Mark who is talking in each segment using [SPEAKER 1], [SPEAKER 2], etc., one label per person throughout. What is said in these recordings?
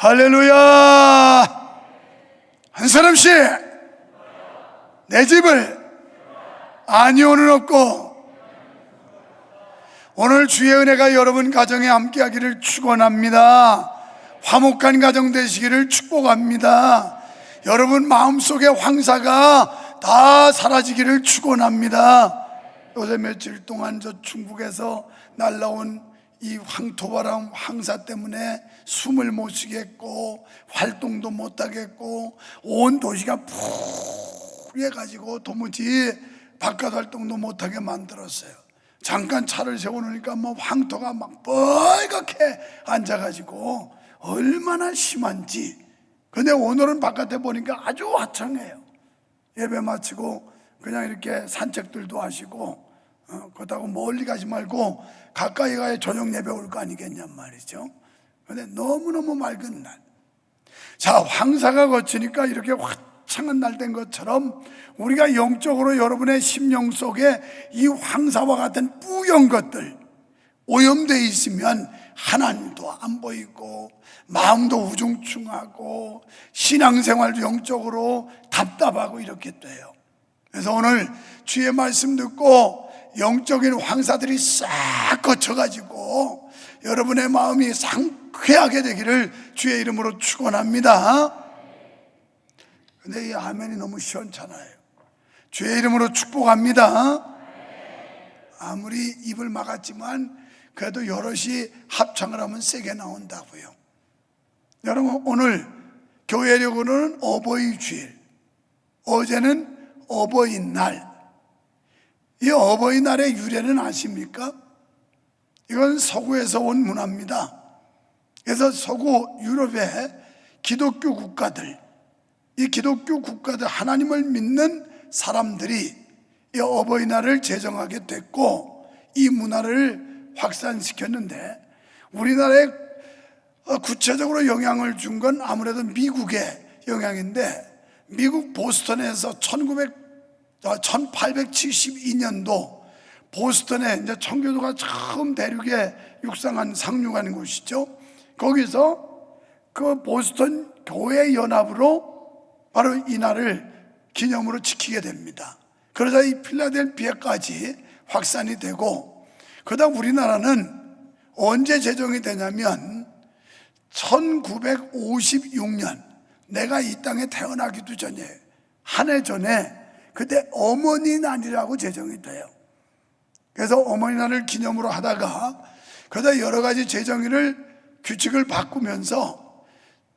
[SPEAKER 1] 할렐루야. 한 사람씩 내 집을 아니오는 없고, 오늘 주의 은혜가 여러분 가정에 함께하기를 축원합니다. 화목한 가정 되시기를 축복합니다. 여러분 마음속의 황사가 다 사라지기를 축원합니다. 요새 며칠 동안 저 중국에서 날라온 이 황토바람 황사 때문에 숨을 못 쉬겠고 활동도 못 하겠고 온 도시가 푸해가지고 도무지 바깥 활동도 못 하게 만들었어요. 잠깐 차를 세워놓으니까 뭐 황토가 막 빨갛게 앉아가지고 얼마나 심한지. 근데 오늘은 바깥에 보니까 아주 화창해요. 예배 마치고 그냥 이렇게 산책들도 하시고 그렇다고 멀리 가지 말고 가까이 가야 저녁 예배 올 거 아니겠냔 말이죠. 근데 너무너무 맑은 날, 자, 황사가 거치니까 이렇게 화창한 날 된 것처럼 우리가 영적으로 여러분의 심령 속에 이 황사와 같은 뿌연 것들 오염되어 있으면 하나님도 안 보이고 마음도 우중충하고 신앙생활도 영적으로 답답하고 이렇게 돼요. 그래서 오늘 주의 말씀 듣고 영적인 황사들이 싹 거쳐가지고 여러분의 마음이 상쾌하게 되기를 주의 이름으로 축원합니다. 근데 이 아멘이 너무 시원찮아요. 주의 이름으로 축복합니다. 아무리 입을 막았지만 그래도 여럿이 합창을 하면 세게 나온다고요. 여러분, 오늘 교회력으로는 어버이 주일, 어제는 어버이날. 이 어버이날의 유래는 아십니까? 이건 서구에서 온 문화입니다. 그래서 서구 유럽의 기독교 국가들, 이 기독교 국가들, 하나님을 믿는 사람들이 이 어버이날을 제정하게 됐고 이 문화를 확산시켰는데, 우리나라에 구체적으로 영향을 준 건 아무래도 미국의 영향인데, 미국 보스턴에서 1872년도 보스턴에 이제 청교도가 처음 대륙에 육상한 상륙하는 곳이죠. 거기서 그 보스턴 교회 연합으로 바로 이 날을 기념으로 지키게 됩니다. 그러자 이 필라델피아까지 확산이 되고, 그러다 우리나라는 언제 제정이 되냐면 1956년, 내가 이 땅에 태어나기도 전에, 한 해 전에, 그때 어머니 날이라고 제정이 돼요. 그래서 어머니 날을 기념으로 하다가 그러다 여러 가지 제정일을 규칙을 바꾸면서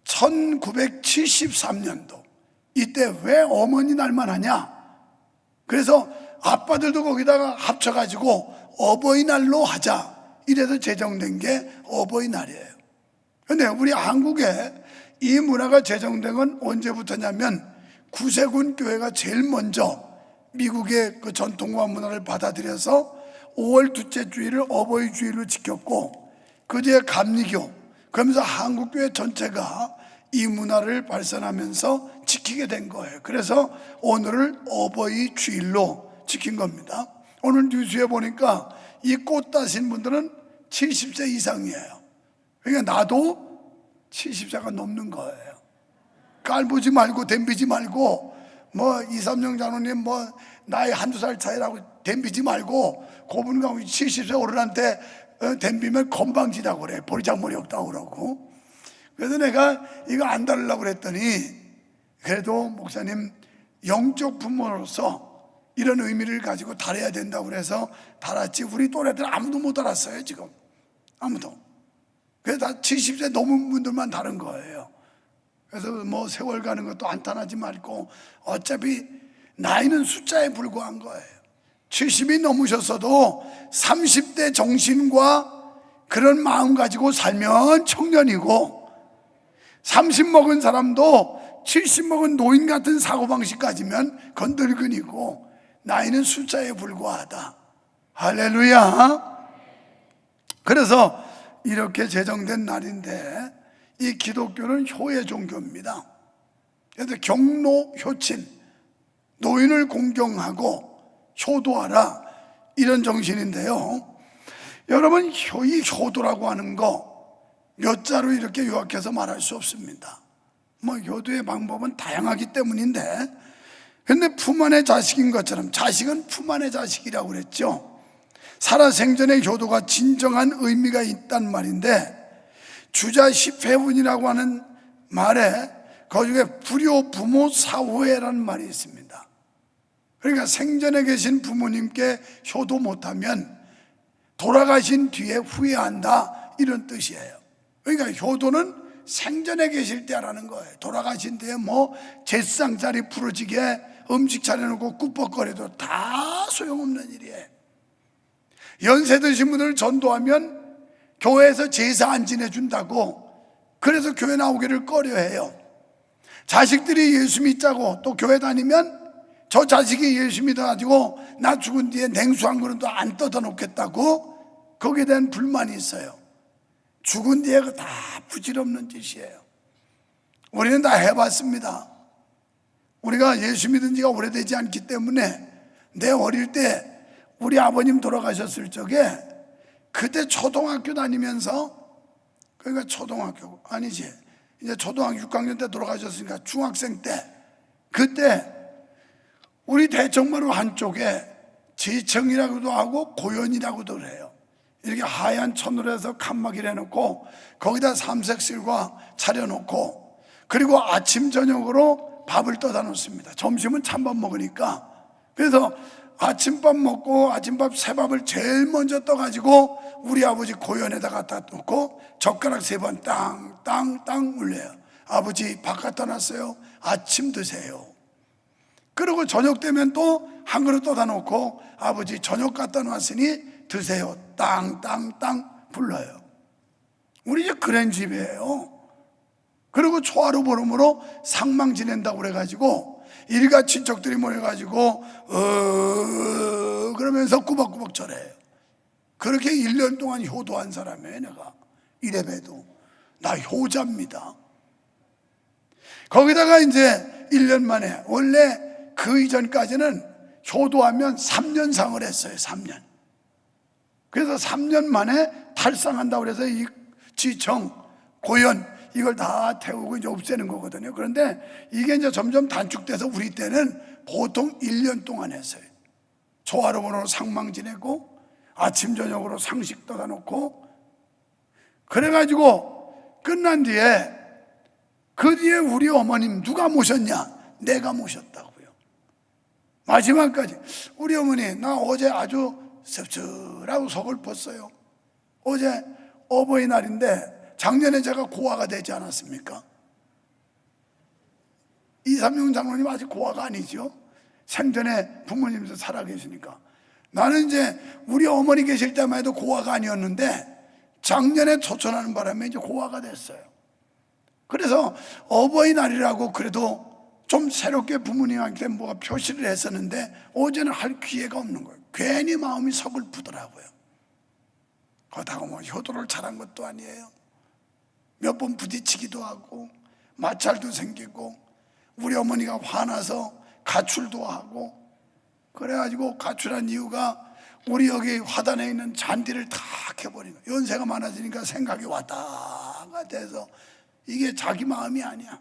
[SPEAKER 1] 1973년도 이때 왜 어머니 날만 하냐? 그래서 아빠들도 거기다가 합쳐가지고 어버이날로 하자, 이래서 제정된 게 어버이날이에요. 그런데 우리 한국에 이 문화가 제정된 건 언제부터냐면 구세군 교회가 제일 먼저 미국의 그 전통과 문화를 받아들여서 5월 둘째 주일을 어버이 주일로 지켰고, 그 뒤에 감리교, 그러면서 한국교회 전체가 이 문화를 발산하면서 지키게 된 거예요. 그래서 오늘을 어버이 주일로 지킨 겁니다. 오늘 뉴스에 보니까 이 꽃 따신 분들은 70세 이상이에요. 그러니까 나도 70세가 넘는 거예요. 깔보지 말고 덤비지 말고, 뭐 2, 3년 장로님 뭐 나이 한두 살 차이라고 덤비지 말고, 그분과 70세 어른한테 덤비면 건방지다고 그래. 보리장머리 없다고 그러고. 그래서 내가 이거 안 다루려고 그랬더니, 그래도 목사님 영적 부모로서 이런 의미를 가지고 달아야 된다고 그래서 달았지, 우리 또래들 아무도 못 달았어요. 지금 아무도. 그래서 다 70세 넘은 분들만 다른 거예요. 그래서 뭐 세월 가는 것도 안탄하지 말고, 어차피 나이는 숫자에 불과한 거예요. 70이 넘으셨어도 30대 정신과 그런 마음 가지고 살면 청년이고, 30 먹은 사람도 70 먹은 노인 같은 사고방식 가지면 건늙은이고, 나이는 숫자에 불과하다. 할렐루야. 그래서 이렇게 제정된 날인데, 이 기독교는 효의 종교입니다. 그래서 경로 효친, 노인을 공경하고 효도하라, 이런 정신인데요. 여러분, 이 효도라고 하는 거, 몇 자로 이렇게 요약해서 말할 수 없습니다. 뭐 효도의 방법은 다양하기 때문인데, 근데 품 안의 자식인 것처럼, 자식은 품 안의 자식이라고 그랬죠. 살아생전의 효도가 진정한 의미가 있단 말인데, 주자 10회분이라고 하는 말에 거기에 불효 부모 사후회라는 말이 있습니다. 그러니까 생전에 계신 부모님께 효도 못하면 돌아가신 뒤에 후회한다, 이런 뜻이에요. 그러니까 효도는 생전에 계실 때라는 거예요. 돌아가신 뒤에 뭐 제상자리 부러지게 음식 차려놓고 꾸벅거려도 다 소용없는 일이에요. 연세 드신 분들 전도하면 교회에서 제사 안 지내준다고, 그래서 교회 나오기를 꺼려해요. 자식들이 예수 믿자고 또 교회 다니면 저 자식이 예수 믿어가지고 나 죽은 뒤에 냉수 한 그릇도 안 떠다 놓겠다고 거기에 대한 불만이 있어요. 죽은 뒤에 다 부질없는 짓이에요. 우리는 다 해봤습니다. 우리가 예수 믿은 지가 오래되지 않기 때문에 내 어릴 때 우리 아버님 돌아가셨을 적에 그때 초등학교 다니면서, 그러니까 초등학교 아니지, 이제 초등학교 6학년 때 돌아가셨으니까 중학생 때, 그때 우리 대청마루 한쪽에 제청이라고도 하고 고연이라고도 해요. 이렇게 하얀 천으로 해서 칸막이를 해놓고 거기다 삼색실과 차려놓고, 그리고 아침 저녁으로 밥을 떠다 놓습니다. 점심은 찬밥 먹으니까. 그래서 아침밥 먹고 아침밥 새 밥을 제일 먼저 떠가지고 우리 아버지 고연에다 갖다 놓고 젓가락 3번 땅땅땅 울려요. 아버지 밥 갖다 놨어요, 아침 드세요. 그리고 저녁 되면 또 한 그릇 떠다 놓고 아버지 저녁 갖다 놨으니 드세요, 땅땅땅 불러요. 우리 이제 그런 집이에요. 그리고 초하루 보름으로 상망 지낸다고 그래가지고 일가 친척들이 모여가지고 그러면서 꾸벅꾸벅 절해요. 그렇게 1년 동안 효도한 사람이에요. 내가 이래봬도 나 효자입니다. 거기다가 이제 1년 만에, 원래 그 이전까지는 효도하면 3년상을 했어요. 3년. 그래서 3년 만에 탈상한다고 그래서 이 지청, 고연 이걸 다 태우고 이제 없애는 거거든요. 그런데 이게 이제 점점 단축돼서 우리 때는 보통 1년 동안 했어요. 초하루번으로 상망 지내고 아침 저녁으로 상식 떠다 놓고, 그래가지고 끝난 뒤에 그 뒤에 우리 어머님 누가 모셨냐? 내가 모셨다고요. 마지막까지. 우리 어머니, 나 어제 아주 씁쓸하고 속을 펐어요. 어제 어버이날인데 작년에 제가 고아가 되지 않았습니까? 이삼용 장로님 아직 고아가 아니죠. 생전에 부모님도 살아계시니까. 나는 이제 우리 어머니 계실 때만 해도 고아가 아니었는데 작년에 초천하는 바람에 이제 고아가 됐어요. 그래서 어버이날이라고 그래도 좀 새롭게 부모님한테 뭐가 표시를 했었는데 어제는 할 기회가 없는 거예요. 괜히 마음이 서글프더라고요. 그렇다고 뭐 효도를 잘한 것도 아니에요. 몇 번 부딪히기도 하고 마찰도 생기고 우리 어머니가 화나서 가출도 하고, 그래가지고 가출한 이유가 우리 여기 화단에 있는 잔디를 다 캐버린 거예요. 연세가 많아지니까 생각이 왔다 갔다 해서 이게 자기 마음이 아니야.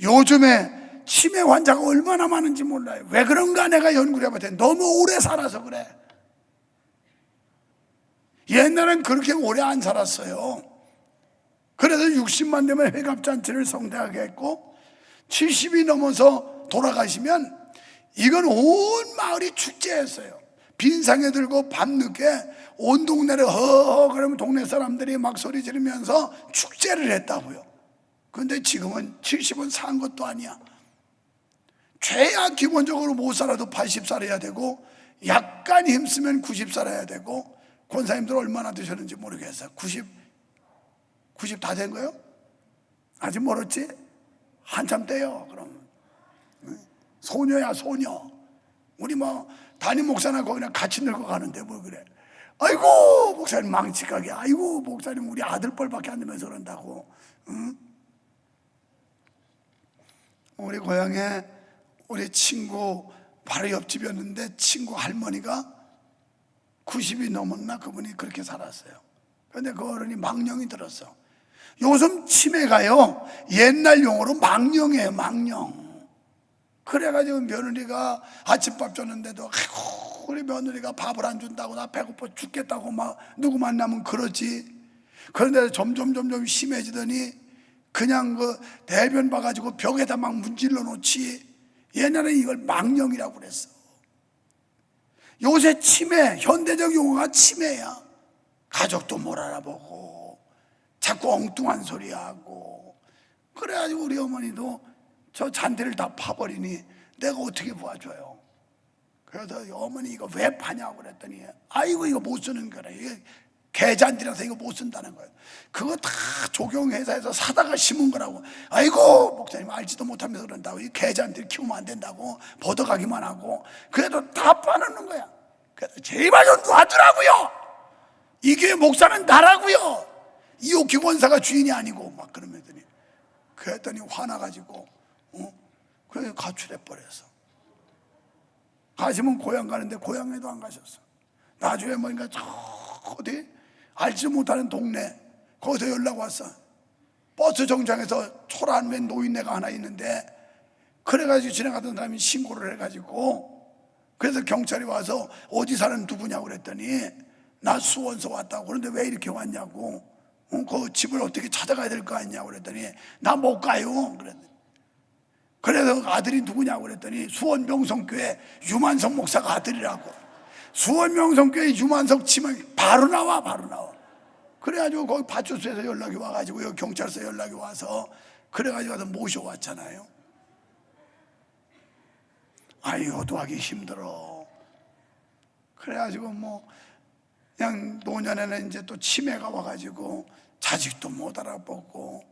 [SPEAKER 1] 요즘에 치매 환자가 얼마나 많은지 몰라요. 왜 그런가 내가 연구를 해봤더니 너무 오래 살아서 그래. 옛날엔 그렇게 오래 안 살았어요. 그래서 60만 되면 회갑잔치를 성대하게 했고 70이 넘어서 돌아가시면 이건 온 마을이 축제했어요. 빈상에 들고 밤늦게 온 동네를 허허 그러면 동네 사람들이 막 소리 지르면서 축제를 했다고요. 그런데 지금은 70은 산 것도 아니야. 최야 기본적으로 못 살아도 80살 해야 되고 약간 힘쓰면 90살 해야 되고, 권사님들 얼마나 드셨는지 모르겠어요. 90 다 된 거요? 아직 멀었지? 한참 돼요. 그럼 소녀야 소녀. 우리 뭐 담임 목사나 거기나 같이 늙어가는데 뭐 그래. 아이고 목사님 망치가게. 아이고 목사님 우리 아들뻘밖에 안 되면서 그런다고. 응? 우리 고향에 우리 친구 바로 옆집이었는데 친구 할머니가 90이 넘었나 그분이 그렇게 살았어요. 그런데 그 어른이 망령이 들었어. 요즘 치매가요, 옛날 용어로 망령이에요, 망령. 그래가지고 며느리가 아침밥 줬는데도 아이고 우리 며느리가 밥을 안 준다고 나 배고파 죽겠다고 막 누구 만나면 그러지. 그런데 점점 심해지더니 그냥 그 대변 봐가지고 벽에다 막 문질러 놓지. 옛날에 이걸 망령이라고 그랬어. 요새 치매, 현대적 용어가 치매야. 가족도 못 알아보고 자꾸 엉뚱한 소리 하고. 그래가지고 우리 어머니도 저 잔디를 다 파버리니 내가 어떻게 도와줘요. 그래서 어머니 이거 왜 파냐고 그랬더니 아이고 이거 못 쓰는 거래. 이게 개잔디라서 이거 못 쓴다는 거예요. 그거 다 조경회사에서 사다가 심은 거라고. 아이고 목사님 알지도 못하면서 그런다고. 이 개잔디를 키우면 안 된다고 벗어가기만 하고. 그래도 다 파놓는 거야. 그래서 제발 좀 놔주라고요. 이 교회 목사는 나라고요. 이옥기 원사가 주인이 아니고 막 그러면서 그랬더니 화나가지고 그래서 가출해버렸어. 가시면 고향 가는데 고향에도 안 가셨어. 나중에 뭐인가 저 어디 알지 못하는 동네 거기서 연락 왔어. 버스 정류장에서 초라한 웬 노인네가 하나 있는데 그래가지고 지나가던 사람이 신고를 해가지고 그래서 경찰이 와서 어디 사는 누구냐고 그랬더니 나 수원서 왔다고. 그런데 왜 이렇게 왔냐고. 그 집을 어떻게 찾아가야 될 거 아니냐고 그랬더니 나 못 가요. 그래서 아들이 누구냐고 그랬더니 수원 명성교회 유만석 목사가 아들이라고. 수원 명성교회 유만석 치면 바로 나와. 그래가지고 거기 파출소에서 연락이 와가지고 여기 경찰서 연락이 와서 그래가지고 와서 모셔왔잖아요. 아이 효도하기 힘들어. 그래가지고 뭐 그냥 노년에는 이제 또 치매가 와가지고 자식도 못 알아보고.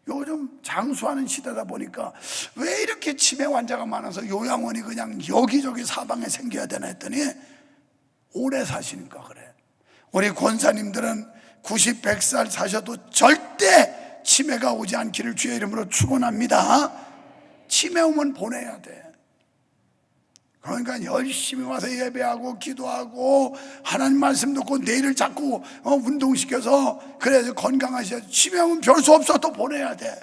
[SPEAKER 1] 요즘 장수하는 시대다 보니까 왜 이렇게 치매 환자가 많아서 요양원이 그냥 여기저기 사방에 생겨야 되나 했더니 오래 사시니까 그래. 우리 권사님들은 90, 100살 사셔도 절대 치매가 오지 않기를 주의 이름으로 축원합니다. 치매 오면 보내야 돼. 그러니까 열심히 와서 예배하고 기도하고 하나님 말씀 듣고 내일을 자꾸 운동시켜서 그래서 건강하셔야지. 치매 오면 별 수 없어. 또 보내야 돼.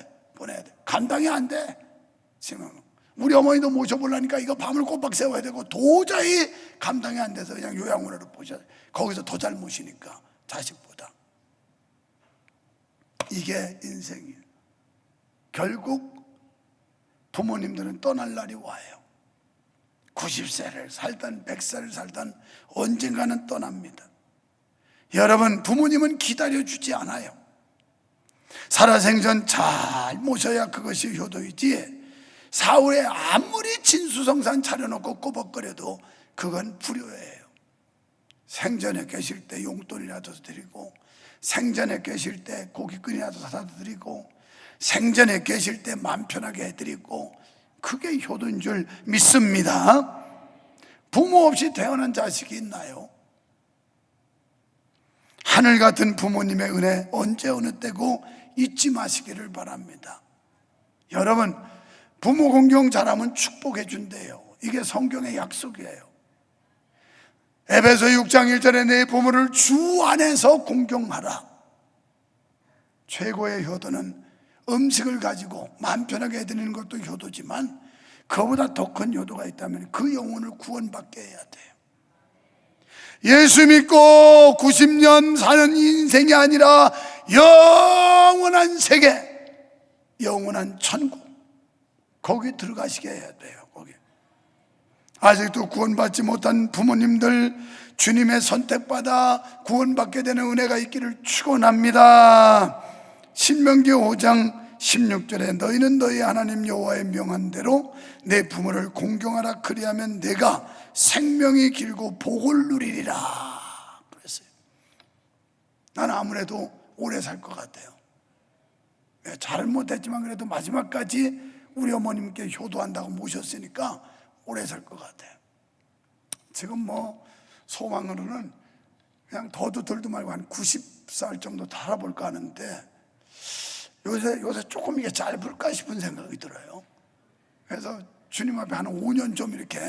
[SPEAKER 1] 감당이 안 돼. 치매 우리 어머니도 모셔보려니까 이거 밤을 꼬박 세워야 되고 도저히 감당이 안 돼서 그냥 요양원으로 보셔. 거기서 더 잘 모시니까 자식보다. 이게 인생이에요. 결국 부모님들은 떠날 날이 와요. 90세를 살던 100세를 살던 언젠가는 떠납니다. 여러분, 부모님은 기다려주지 않아요. 살아생전 잘 모셔야 그것이 효도이지 사후에 아무리 진수성산 차려놓고 꼬박거려도 그건 불효예요. 생전에 계실 때 용돈이라도 드리고, 생전에 계실 때 고깃근이라도 사다 드리고, 생전에 계실 때 마음 편하게 해드리고, 그게 효도인 줄 믿습니다. 부모 없이 태어난 자식이 있나요? 하늘 같은 부모님의 은혜 언제 어느 때고 잊지 마시기를 바랍니다. 여러분, 부모 공경 잘하면 축복해 준대요. 이게 성경의 약속이에요. 에베소 6장 1절에 내 부모를 주 안에서 공경하라. 최고의 효도는 음식을 가지고 마음 편하게 해드리는 것도 효도지만 그보다 더 큰 효도가 있다면 그 영혼을 구원받게 해야 돼요. 예수 믿고 90년 사는 인생이 아니라 영원한 세계, 영원한 천국, 거기 들어가시게 해야 돼요. 거기. 아직도 구원받지 못한 부모님들, 주님의 선택받아 구원받게 되는 은혜가 있기를 축원합니다. 신명기 5장 16절에 너희는 너희 하나님 여호와의 명한 대로 내 부모를 공경하라. 그리하면 내가 생명이 길고 복을 누리리라 그랬어요. 나는 아무래도 오래 살 것 같아요. 잘못했지만 그래도 마지막까지 우리 어머님께 효도한다고 모셨으니까 오래 살 것 같아요. 지금 뭐 소망으로는 그냥 더도 덜도 말고 한 90살 정도 살아볼까 하는데 요새 조금 이게 짧을까 싶은 생각이 들어요. 그래서 주님 앞에 한 5년 좀 이렇게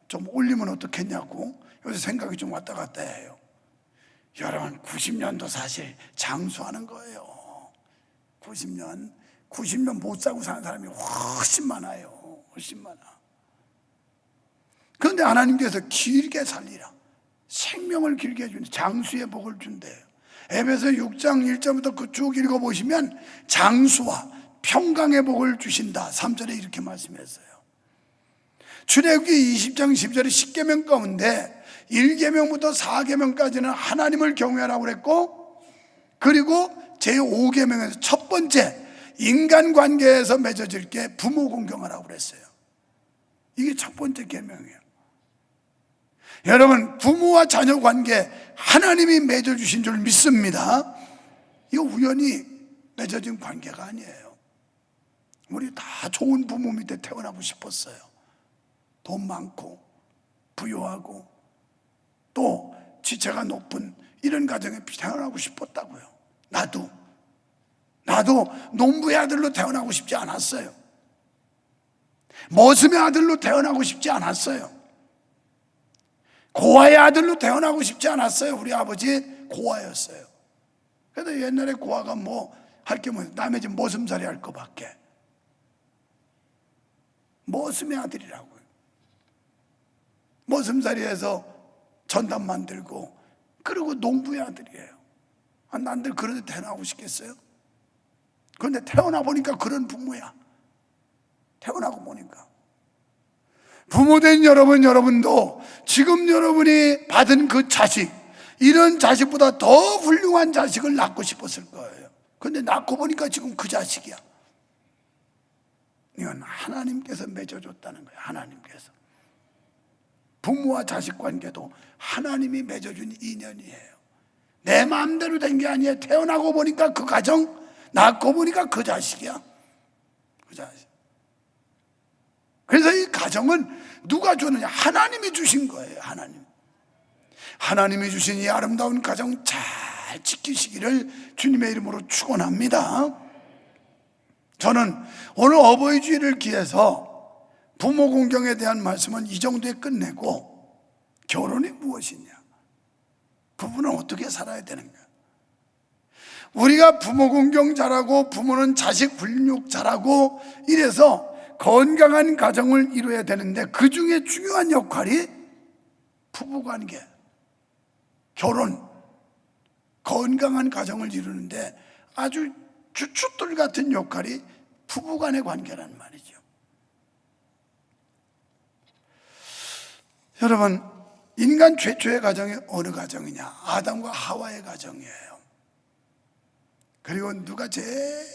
[SPEAKER 1] 좀 올리면 어떻겠냐고 요새 생각이 좀 왔다 갔다 해요. 여러분 90년도 사실 장수하는 거예요. 90년 못 사고 사는 사람이 훨씬 많아요. 훨씬 많아. 그런데 하나님께서 길게 살리라, 생명을 길게 해주는 장수의 복을 준대요. 에베소 6장 1절부터 그 쭉 읽어보시면 장수와 평강의 복을 주신다. 3절에 이렇게 말씀했어요. 출애굽기 20장 10절에 10계명 가운데 1계명부터 4계명까지는 하나님을 경외하라고 그랬고, 그리고 제5계명에서 첫 번째 인간관계에서 맺어질 게 부모 공경하라고 그랬어요. 이게 첫 번째 계명이에요. 여러분, 부모와 자녀 관계 하나님이 맺어주신 줄 믿습니다. 이거 우연히 맺어진 관계가 아니에요. 우리 다 좋은 부모 밑에 태어나고 싶었어요. 돈 많고 부유하고 또 지체가 높은 이런 가정에 태어나고 싶었다고요. 나도 농부의 아들로 태어나고 싶지 않았어요. 머슴의 아들로 태어나고 싶지 않았어요. 고아의 아들로 태어나고 싶지 않았어요. 우리 아버지 고아였어요. 그래도 옛날에 고아가 뭐 할 게 뭐예요? 남의 집 머슴살이 할 거밖에. 머슴의 아들이라고요. 머슴살이에서 전담 만들고, 그리고 농부의 아들이에요. 난들 그런 데 태어나고 싶겠어요? 그런데 태어나 보니까 그런 부모야. 태어나고 보니까. 부모된 여러분도 지금 여러분이 받은 그 자식, 이런 자식보다 더 훌륭한 자식을 낳고 싶었을 거예요. 그런데 낳고 보니까 지금 그 자식이야. 이건 하나님께서 맺어줬다는 거예요. 하나님께서. 부모와 자식 관계도 하나님이 맺어준 인연이에요. 내 마음대로 된 게 아니에요. 태어나고 보니까 그 가정, 낳고 보니까 그 자식이야. 그 자식. 그래서 이 가정은 누가 주느냐? 하나님이 주신 거예요. 하나님이 주신 이 아름다운 가정 잘 지키시기를 주님의 이름으로 축원합니다. 저는 오늘 어버이 주일을 기해서 부모 공경에 대한 말씀은 이 정도에 끝내고, 결혼이 무엇이냐, 부부는 어떻게 살아야 되는가. 우리가 부모 공경 잘하고 부모는 자식 훈육 잘하고 이래서 건강한 가정을 이루어야 되는데, 그 중에 중요한 역할이 부부관계, 결혼, 건강한 가정을 이루는데 아주 주춧돌 같은 역할이 부부간의 관계란 말이죠. 여러분, 인간 최초의 가정이 어느 가정이냐? 아담과 하와의 가정이에요. 그리고 누가 제일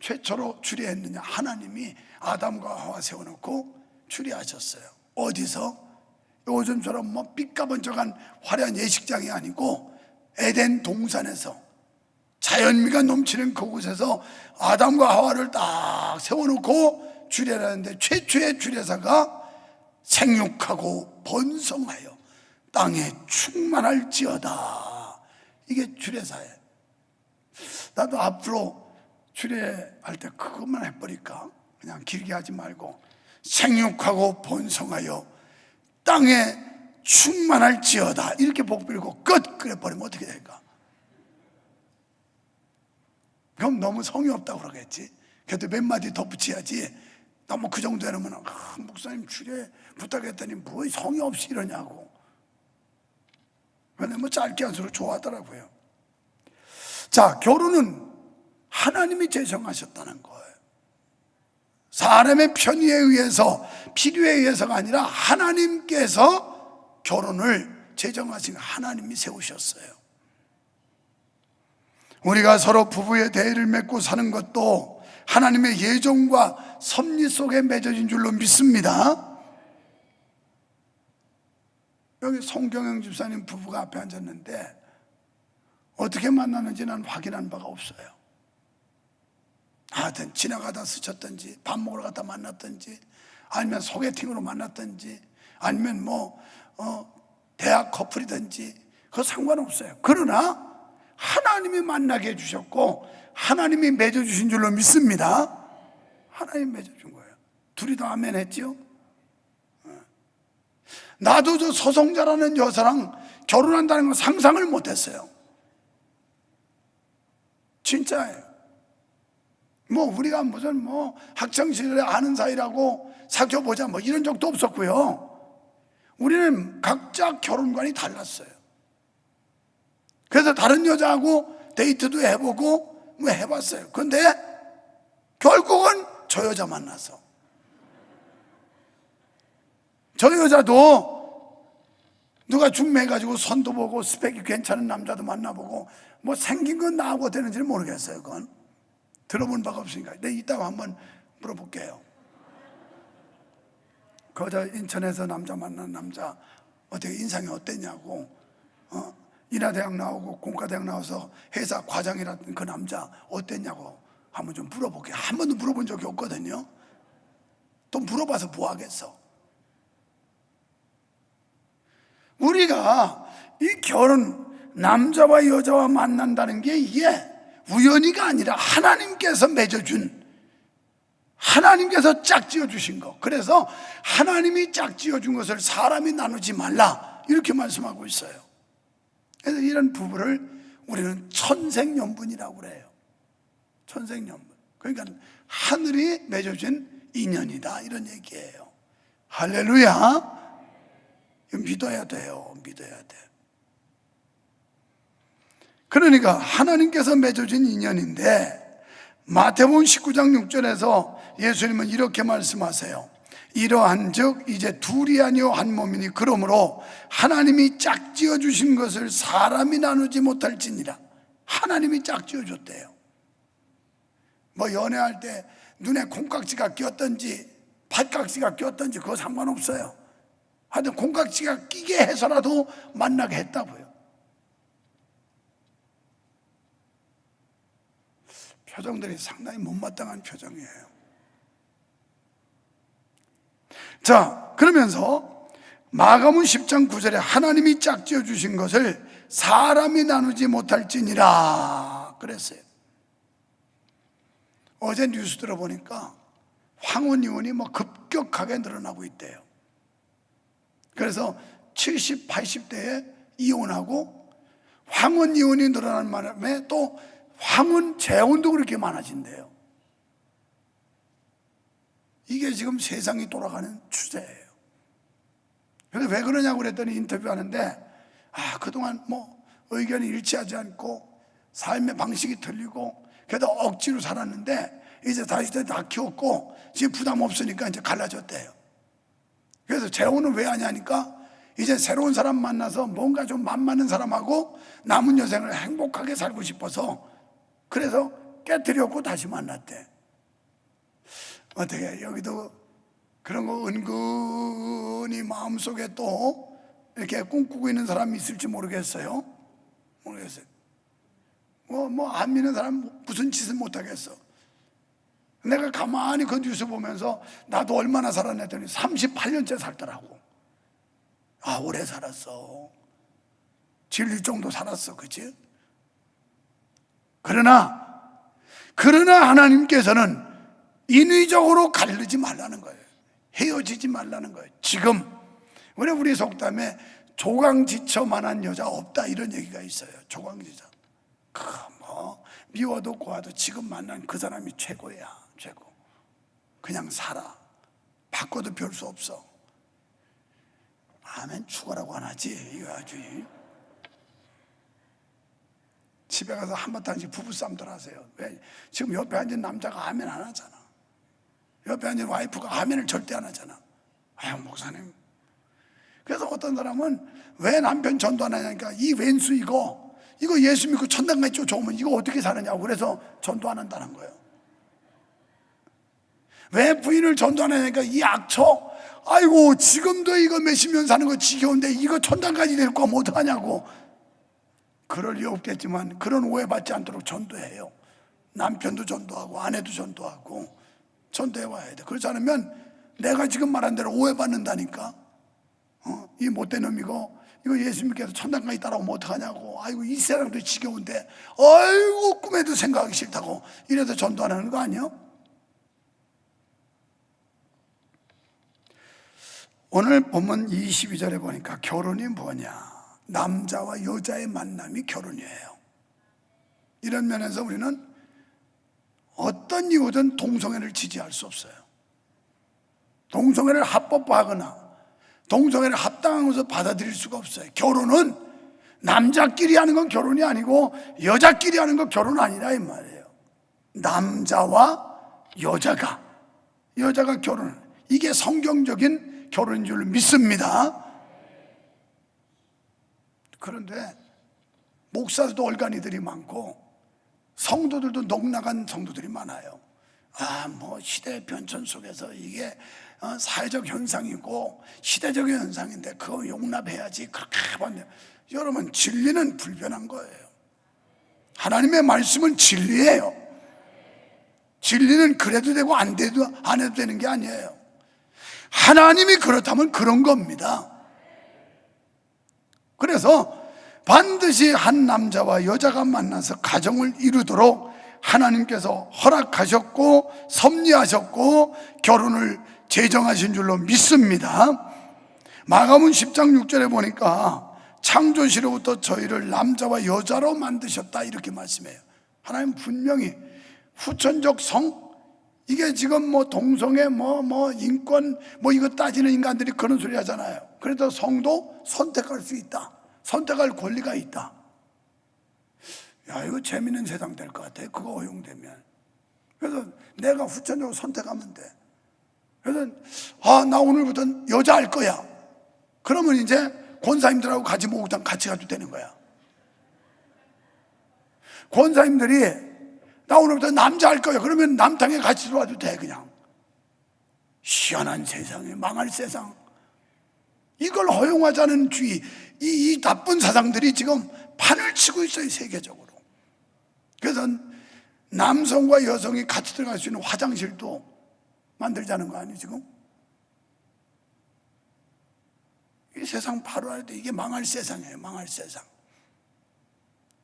[SPEAKER 1] 최초로 추리했느냐? 하나님이 아담과 하와 세워놓고 추리하셨어요. 어디서? 요즘처럼 뭐 삐까번쩍한 화려한 예식장이 아니고 에덴 동산에서, 자연미가 넘치는 그곳에서 아담과 하와를 딱 세워놓고 주례를 하는데, 최초의 주례사가 생육하고 번성하여 땅에 충만할지어다, 이게 주례사예요. 나도 앞으로 주례할 때 그것만 해버릴까? 그냥 길게 하지 말고 생육하고 번성하여 땅에 충만할지어다, 이렇게 복 빌고 끝! 그래 버리면 어떻게 될까? 그럼 너무 성의 없다고 그러겠지. 그래도 몇 마디 덧붙여야지. 너무 그 정도 해놓으면 목사님 주례 부탁했더니 뭐 성의 없이 이러냐고. 근데 뭐 짧게 할수록 좋아하더라고요. 자, 결혼은 하나님이 제정하셨다는 거예요. 사람의 편의에 의해서, 필요에 의해서가 아니라 하나님께서 결혼을 제정하신, 하나님이 세우셨어요. 우리가 서로 부부의 대의를 맺고 사는 것도 하나님의 예정과 섭리 속에 맺어진 줄로 믿습니다. 여기 송경영 집사님 부부가 앞에 앉았는데 어떻게 만났는지 난 확인한 바가 없어요. 하여튼 지나가다 스쳤든지 밥 먹으러 갔다 만났든지 아니면 소개팅으로 만났든지 아니면 대학 커플이든지 그거 상관없어요. 그러나 하나님이 만나게 해주셨고 하나님이 맺어주신 줄로 믿습니다. 하나님이 맺어준 거예요. 둘이 다 아멘 했죠? 나도 저 서성자라는 여자랑 결혼한다는 걸 상상을 못했어요. 진짜예요. 뭐 우리가 무슨 뭐 학창시절에 아는 사이라고 사귀어보자 뭐 이런 적도 없었고요. 우리는 각자 결혼관이 달랐어요. 그래서 다른 여자하고 데이트도 해보고 뭐 해봤어요. 근데 결국은 저 여자 만나서, 저 여자도 누가 중매해가지고 선도 보고 스펙이 괜찮은 남자도 만나보고 뭐 생긴 건 나하고 되는지는 모르겠어요. 그건 들어본 바가 없으니까. 근데 이따가 한번 물어볼게요. 그저 인천에서 남자 만난 남자 어떻게 인상이 어땠냐고, 인하대학 나오고 공과대학 나와서 회사 과장이라던 그 남자 어땠냐고 한번 좀 물어볼게요. 한 번도 물어본 적이 없거든요. 또 물어봐서 뭐 하겠어. 우리가 이 결혼, 남자와 여자와 만난다는 게 이게 우연히가 아니라 하나님께서 맺어준, 하나님께서 짝지어 주신 거. 그래서 하나님이 짝지어 준 것을 사람이 나누지 말라 이렇게 말씀하고 있어요. 그래서 이런 부부를 우리는 천생연분이라고 그래요. 천생연분. 그러니까 하늘이 맺어준 인연이다 이런 얘기예요. 할렐루야. 믿어야 돼요. 믿어야 돼. 그러니까 하나님께서 맺어준 인연인데, 마태복음 19장 6절에서 예수님은 이렇게 말씀하세요. 이러한 즉 이제 둘이 아니요 한 몸이니 그러므로 하나님이 짝지어 주신 것을 사람이 나누지 못할지니라. 하나님이 짝지어 줬대요. 뭐 연애할 때 눈에 콩깍지가 꼈든지 팔깍지가 꼈든지 그거 상관없어요. 하여튼 콩깍지가 끼게 해서라도 만나게 했다고요. 표정들이 상당히 못마땅한 표정이에요. 자, 그러면서 마가복음 10장 9절에 하나님이 짝지어 주신 것을 사람이 나누지 못할지니라 그랬어요. 어제 뉴스 들어보니까 황혼 이혼이 뭐 급격하게 늘어나고 있대요. 그래서 70, 80대에 이혼하고 황혼 이혼이 늘어나는 바람에 또 황혼 재혼도 그렇게 많아진대요. 이게 지금 세상이 돌아가는 추세예요. 그래서 왜 그러냐고 그랬더니 인터뷰하는데, 그동안 뭐 의견이 일치하지 않고 삶의 방식이 틀리고 그래도 억지로 살았는데 이제 다시 다 키웠고 지금 부담 없으니까 이제 갈라졌대요. 그래서 재혼은 왜 하냐니까 이제 새로운 사람 만나서 뭔가 좀 맘맞는 사람하고 남은 여생을 행복하게 살고 싶어서 그래서 깨뜨렸고 다시 만났대. 어떻게 여기도 그런 거 은근히 마음속에 또 이렇게 꿈꾸고 있는 사람이 있을지 모르겠어요. 뭐 안 믿는 사람 무슨 짓을 못하겠어. 내가 가만히 그 뉴스 보면서 나도 얼마나 살았나 했더니 38년째 살더라고. 오래 살았어. 질릴 정도 살았어. 그치? 그러나 하나님께서는 인위적으로 가르지 말라는 거예요. 헤어지지 말라는 거예요. 지금 우리 속담에 조강지처만한 여자 없다 이런 얘기가 있어요. 조강지처. 뭐 미워도 고와도 지금 만난 그 사람이 최고야. 최고. 그냥 살아. 바꿔도 별 수 없어. 아멘 죽어라고 안 하지. 이거 아주. 집에 가서 한바탕씩 부부싸움들 하세요. 왜? 지금 옆에 앉은 남자가 아멘 안 하잖아. 옆에 앉은 와이프가 아멘을 절대 안 하잖아. 목사님. 그래서 어떤 사람은 왜 남편 전도 안 하냐니까 이 왼수 이거 예수 믿고 천당 가있 좋으면 이거 어떻게 사느냐고 그래서 전도 안 한다는 거예요. 왜 부인을 전도 안 하냐니까 이 악처 아이고 지금도 이거 몇십 년 사는 거 지겨운데 이거 천당까지 데리고 가면 어떡하냐고. 그럴 리 없겠지만 그런 오해받지 않도록 전도해요. 남편도 전도하고 아내도 전도하고 전도해 와야 돼. 그렇지 않으면 내가 지금 말한 대로 오해받는다니까. 이 못된 놈 이거 예수 믿게 천당까지 따라오면 어떡하냐고. 아이고 이 세상도 지겨운데 아이고 꿈에도 생각하기 싫다고 이래서 전도 안 하는 거 아니에요? 오늘 본문 22절에 보니까 결혼이 뭐냐? 남자와 여자의 만남이 결혼이에요. 이런 면에서 우리는 어떤 이유든 동성애를 지지할 수 없어요. 동성애를 합법화하거나 동성애를 합당한 것을 받아들일 수가 없어요. 결혼은 남자끼리 하는 건 결혼이 아니고 여자끼리 하는 건 결혼 아니라 이 말이에요. 남자와 여자가 결혼, 이게 성경적인 결혼인 줄 믿습니다. 그런데 목사들도 얼간이들이 많고 성도들도 넉나간 성도들이 많아요. 뭐 시대의 변천 속에서 이게 사회적 현상이고 시대적인 현상인데 그거 용납해야지 그렇게 봤네요. 여러분, 진리는 불변한 거예요. 하나님의 말씀은 진리예요. 진리는 그래도 되고 안 해도 되는 게 아니에요. 하나님이 그렇다면 그런 겁니다. 그래서 반드시 한 남자와 여자가 만나서 가정을 이루도록 하나님께서 허락하셨고 섭리하셨고 결혼을 제정하신 줄로 믿습니다. 마가복음 10장 6절에 보니까 창조시로부터 저희를 남자와 여자로 만드셨다 이렇게 말씀해요. 하나님 분명히 후천적 성, 이게 지금 뭐 동성애 인권 이거 따지는 인간들이 그런 소리 하잖아요. 그래도 성도 선택할 수 있다, 선택할 권리가 있다. 야, 이거 재밌는 세상 될 것 같아, 그거 허용되면. 그래서 내가 후천적으로 선택하면 돼. 그래서 나 오늘부터 여자 할 거야. 그러면 이제 권사님들하고 같이 목욕탕 같이 가도 되는 거야. 권사님들이 나 오늘부터 남자 할 거야. 그러면 남탕에 같이 들어와도 돼. 그냥 희한한 세상에, 망할 세상. 이걸 허용하자는 주의, 이 나쁜 사상들이 지금 판을 치고 있어요, 세계적으로. 그래서 남성과 여성이 같이 들어갈 수 있는 화장실도 만들자는 거 아니에요, 지금? 이 세상 바로 알아야 돼. 이게 망할 세상이에요, 망할 세상.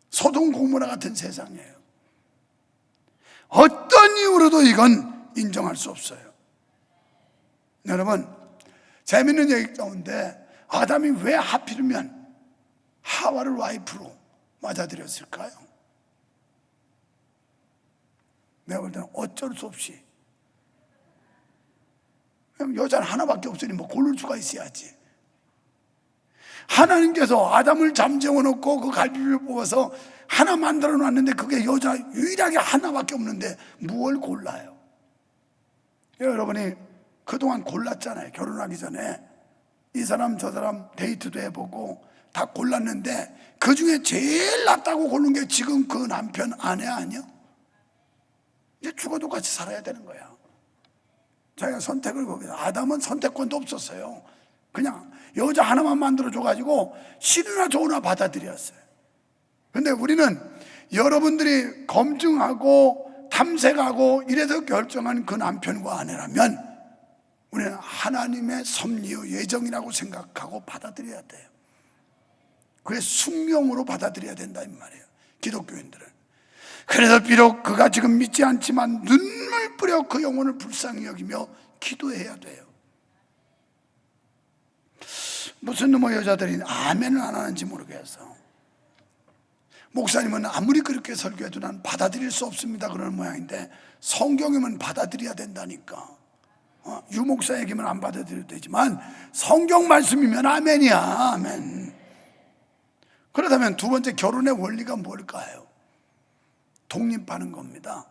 [SPEAKER 1] 소돔 고모라 같은 세상이에요. 어떤 이유로도 이건 인정할 수 없어요. 여러분, 재밌는 얘기 가운데 아담이 왜 하필이면 하와를 와이프로 맞아들였을까요? 내가 볼 때는 어쩔 수 없이, 여자는 하나밖에 없으니 뭐 고를 수가 있어야지. 하나님께서 아담을 잠재워 놓고 그 갈비를 뽑아서 하나 만들어 놨는데 그게 여자 유일하게 하나밖에 없는데 무엇을 골라요? 여러분이 그동안 골랐잖아요. 결혼하기 전에 이 사람 저 사람 데이트도 해보고 다 골랐는데 그 중에 제일 낫다고 고른 게 지금 그 남편 아내 아니야? 이제 죽어도 같이 살아야 되는 거야. 자기가 선택을 거기서, 아담은 선택권도 없었어요. 그냥 여자 하나만 만들어줘가지고 싫으나 좋으나 받아들였어요. 근데 우리는 여러분들이 검증하고 탐색하고 이래서 결정한 그 남편과 아내라면 우리는 하나님의 섭리요 예정이라고 생각하고 받아들여야 돼요. 그게 숙명으로 받아들여야 된다 이 말이에요, 기독교인들은. 그래서 비록 그가 지금 믿지 않지만 눈물 뿌려 그 영혼을 불쌍히 여기며 기도해야 돼요. 무슨 놈의 여자들이 아멘을 안 하는지 모르겠어. 목사님은 아무리 그렇게 설교해도 난 받아들일 수 없습니다 그러는 모양인데 성경이면 받아들여야 된다니까. 유목사 얘기면 안 받아들여도 되지만 성경 말씀이면 아멘이야, 아멘. 그렇다면 두 번째, 결혼의 원리가 뭘까요? 독립하는 겁니다.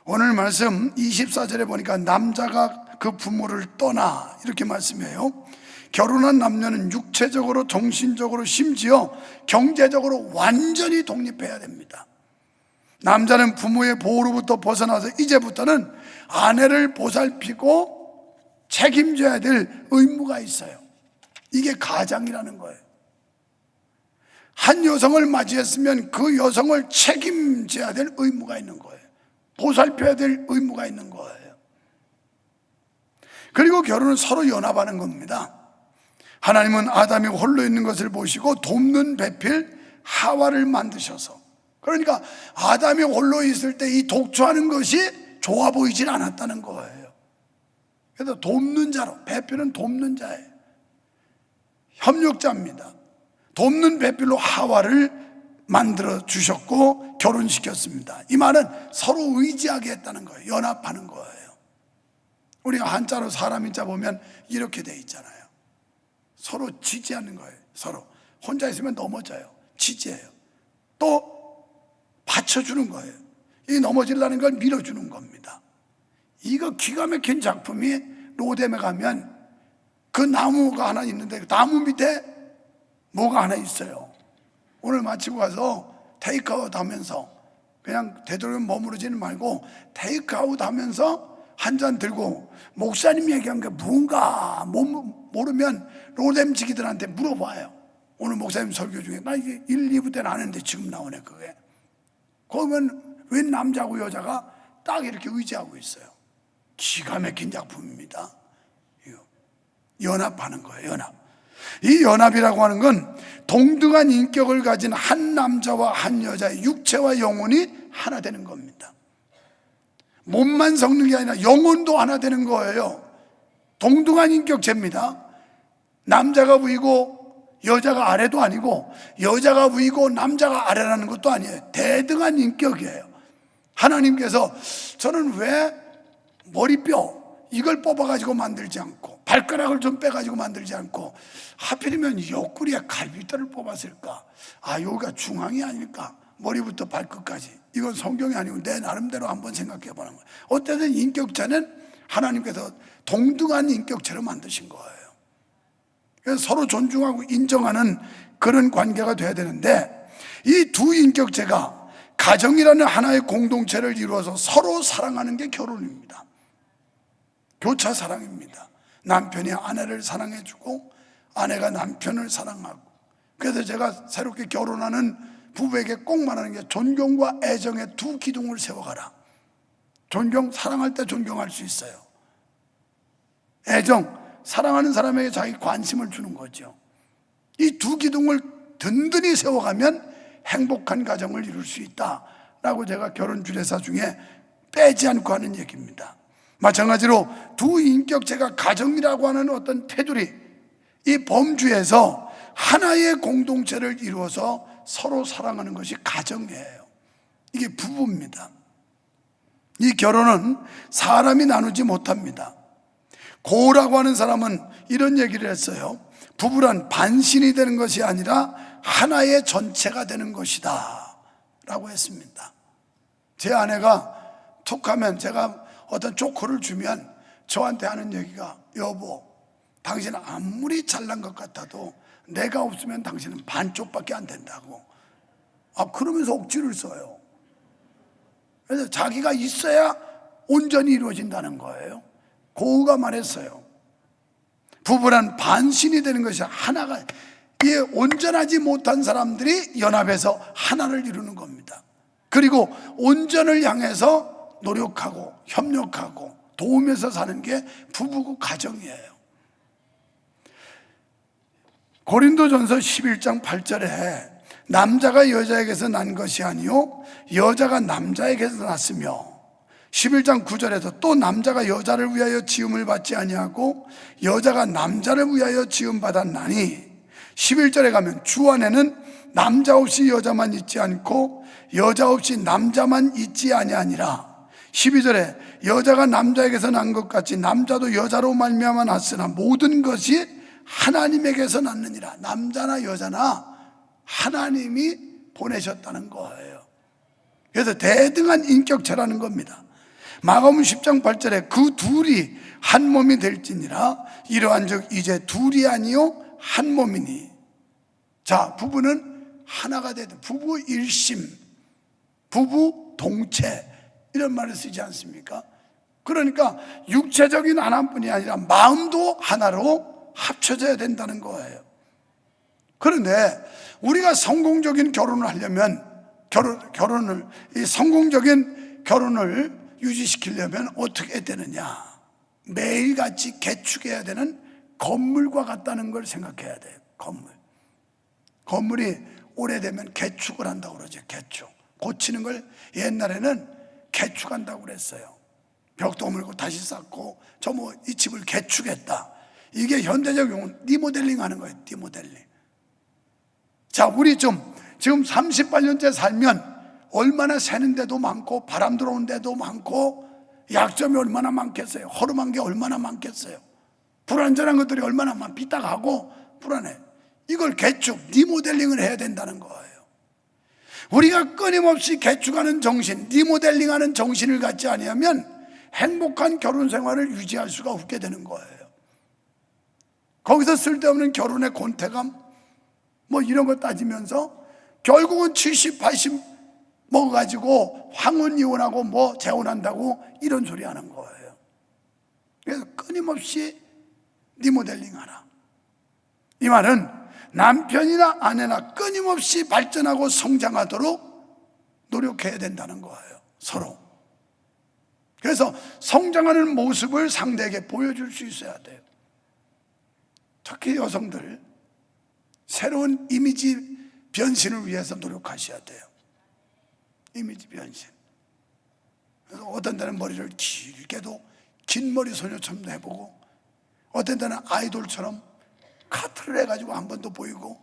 [SPEAKER 1] 오늘 말씀 24절에 보니까 남자가 그 부모를 떠나 이렇게 말씀해요. 결혼한 남녀는 육체적으로, 정신적으로, 심지어 경제적으로 완전히 독립해야 됩니다. 남자는 부모의 보호로부터 벗어나서 이제부터는 아내를 보살피고 책임져야 될 의무가 있어요. 이게 가장이라는 거예요. 한 여성을 맞이했으면 그 여성을 책임져야 될 의무가 있는 거예요. 보살펴야 될 의무가 있는 거예요. 그리고 결혼은 서로 연합하는 겁니다. 하나님은 아담이 홀로 있는 것을 보시고 돕는 배필 하와를 만드셔서, 그러니까 아담이 홀로 있을 때 이 독초하는 것이 좋아 보이질 않았다는 거예요. 그래서 돕는 자로, 배필은 돕는 자예요. 협력자입니다. 돕는 배필로 하와를 만들어 주셨고 결혼시켰습니다. 이 말은 서로 의지하게 했다는 거예요. 연합하는 거예요. 우리가 한자로 사람인자 보면 이렇게 돼 있잖아요. 서로 지지하는 거예요. 서로 혼자 있으면 넘어져요. 지지해요. 또 받쳐주는 거예요. 이 넘어지려는 걸 밀어주는 겁니다. 이거 기가 막힌 작품이 로뎀에 가면 그 나무가 하나 있는데 그 나무 밑에 뭐가 하나 있어요. 오늘 마치고 가서 테이크아웃 하면서 그냥 되도록이면 머무르지는 말고 테이크아웃 하면서 한 잔 들고 목사님이 얘기한 게 뭔가 모르면 로뎀 지기들한테 물어봐요. 오늘 목사님 설교 중에 나 이게 1, 2부 때는 아는데 지금 나오네 그게. 그러면 웬 남자고 여자가 딱 이렇게 의지하고 있어요. 기가 막힌 작품입니다. 연합하는 거예요. 연합. 이 연합이라고 하는 건 동등한 인격을 가진 한 남자와 한 여자의 육체와 영혼이 하나 되는 겁니다. 몸만 섞는 게 아니라 영혼도 하나 되는 거예요. 동등한 인격체입니다. 남자가 부이고 여자가 아래도 아니고 여자가 부이고 남자가 아래라는 것도 아니에요. 대등한 인격이에요. 하나님께서 저는 왜 머리뼈 이걸 뽑아가지고 만들지 않고 발가락을 좀 빼가지고 만들지 않고 하필이면 옆구리에 갈비뼈를 뽑았을까? 아, 여기가 중앙이 아닐까? 머리부터 발끝까지. 이건 성경이 아니고 내 나름대로 한번 생각해 보는 거예요. 어쨌든 인격체는 하나님께서 동등한 인격체로 만드신 거예요. 그래서 서로 존중하고 인정하는 그런 관계가 돼야 되는데 이 두 인격체가 가정이라는 하나의 공동체를 이루어서 서로 사랑하는 게 결혼입니다. 교차 사랑입니다. 남편이 아내를 사랑해주고 아내가 남편을 사랑하고. 그래서 제가 새롭게 결혼하는 부부에게 꼭 말하는 게 존경과 애정의 두 기둥을 세워가라. 존경, 사랑할 때 존경할 수 있어요. 애정, 사랑하는 사람에게 자기 관심을 주는 거죠. 이 두 기둥을 든든히 세워가면 행복한 가정을 이룰 수 있다라고 제가 결혼 주례사 중에 빼지 않고 하는 얘기입니다. 마찬가지로 두 인격체가 가정이라고 하는 어떤 테두리, 이 범주에서 하나의 공동체를 이루어서 서로 사랑하는 것이 가정이에요. 이게 부부입니다. 이 결혼은 사람이 나누지 못합니다. 고라고 하는 사람은 이런 얘기를 했어요. 부부란 반신이 되는 것이 아니라 하나의 전체가 되는 것이다 라고 했습니다. 제 아내가 툭 하면 제가 어떤 조커를 주면 저한테 하는 얘기가 여보, 당신 아무리 잘난 것 같아도 내가 없으면 당신은 반쪽밖에 안 된다고. 그러면서 억지를 써요. 그래서 자기가 있어야 온전히 이루어진다는 거예요. 고우가 말했어요. 부부란 반신이 되는 것이 하나가, 이게 온전하지 못한 사람들이 연합해서 하나를 이루는 겁니다. 그리고 온전을 향해서 노력하고 협력하고 도우면서 사는 게 부부고 가정이에요. 고린도전서 11장 8절에 남자가 여자에게서 난 것이 아니요 여자가 남자에게서 났으며 11장 9절에서 또 남자가 여자를 위하여 지음을 받지 아니하고 여자가 남자를 위하여 지음 받았나니 11절에 가면 주 안에는 남자 없이 여자만 있지 않고 여자 없이 남자만 있지 아니하니라. 12절에 여자가 남자에게서 난 것 같이 남자도 여자로 말미암아 났으나 모든 것이 하나님에게서 났느니라. 남자나 여자나 하나님이 보내셨다는 거예요. 그래서 대등한 인격체라는 겁니다. 마가복음 10장 8절에 그 둘이 한 몸이 될지니라. 이러한즉 이제 둘이 아니요 한 몸이니. 자, 부부는 하나가 되든 부부 일심, 부부 동체 이런 말을 쓰지 않습니까? 그러니까 육체적인 하나뿐이 아니라 마음도 하나로 합쳐져야 된다는 거예요. 그런데 우리가 성공적인 결혼을 하려면 이 성공적인 결혼을 유지시키려면 어떻게 해야 되느냐? 매일같이 개축해야 되는 건물과 같다는 걸 생각해야 돼요. 건물이 오래되면 개축을 한다고 그러죠. 개축. 고치는 걸 옛날에는 개축한다고 그랬어요. 벽도 물고 다시 쌓고 저 뭐 이 집을 개축했다. 이게 현대적 용어는 리모델링 하는 거예요. 리모델링. 자, 우리 지금 38년째 살면 얼마나 새는 데도 많고 바람 들어오는 데도 많고 약점이 얼마나 많겠어요. 허름한 게 얼마나 많겠어요. 불안전한 것들이 얼마나 삐딱하고 불안해. 이걸 개축, 리모델링을 해야 된다는 거예요. 우리가 끊임없이 개축하는 정신, 리모델링하는 정신을 갖지 않으면 행복한 결혼 생활을 유지할 수가 없게 되는 거예요. 거기서 쓸데없는 결혼의 권태감 뭐 이런 거 따지면서 결국은 70, 80 먹어가지고 황혼 이혼하고 뭐 재혼한다고 이런 소리 하는 거예요. 그래서 끊임없이 리모델링 하라. 이 말은 남편이나 아내나 끊임없이 발전하고 성장하도록 노력해야 된다는 거예요. 서로. 그래서 성장하는 모습을 상대에게 보여줄 수 있어야 돼요. 특히 여성들 새로운 이미지 변신을 위해서 노력하셔야 돼요. 이미지 변신. 그래서 어떤 데는 머리를 길게도 긴 머리 소녀처럼 해보고, 어떤 데는 아이돌처럼 카트를 해가지고 한 번 더 보이고,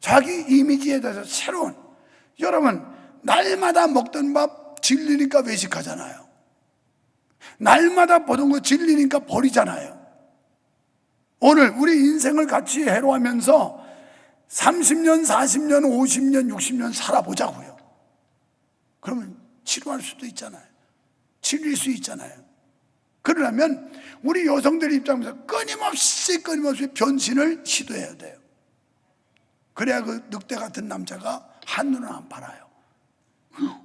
[SPEAKER 1] 자기 이미지에 대해서 새로운. 여러분, 날마다 먹던 밥 질리니까 외식하잖아요. 날마다 보던 거 질리니까 버리잖아요. 오늘 우리 인생을 같이 해로하면서 30년, 40년, 50년, 60년 살아보자고요. 그러면 치료할 수도 있잖아요. 질릴 수 있잖아요. 그러려면 우리 여성들 입장에서 끊임없이 변신을 시도해야 돼요. 그래야 그 늑대 같은 남자가 한눈을 안 팔아요.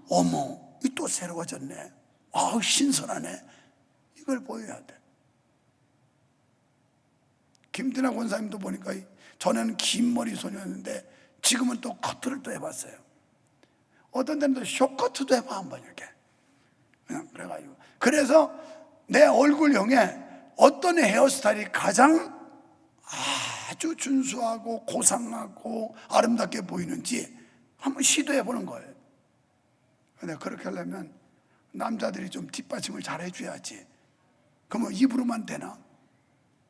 [SPEAKER 1] 어머, 이 또 새로워졌네. 아우, 신선하네. 이걸 보여야 돼. 김진아 권사님도 보니까 전에는 긴 머리 소녀였는데 지금은 또 커트를 또 해봤어요. 어떤 데는 또 숏커트도 해봐 한번 이렇게. 그냥 그래가지고. 그래서 내 얼굴형에 어떤 헤어스타일이 가장 아주 준수하고 고상하고 아름답게 보이는지 한번 시도해보는 거예요. 근데 그렇게 하려면 남자들이 좀 뒷받침을 잘 해줘야지. 그러면 입으로만 되나?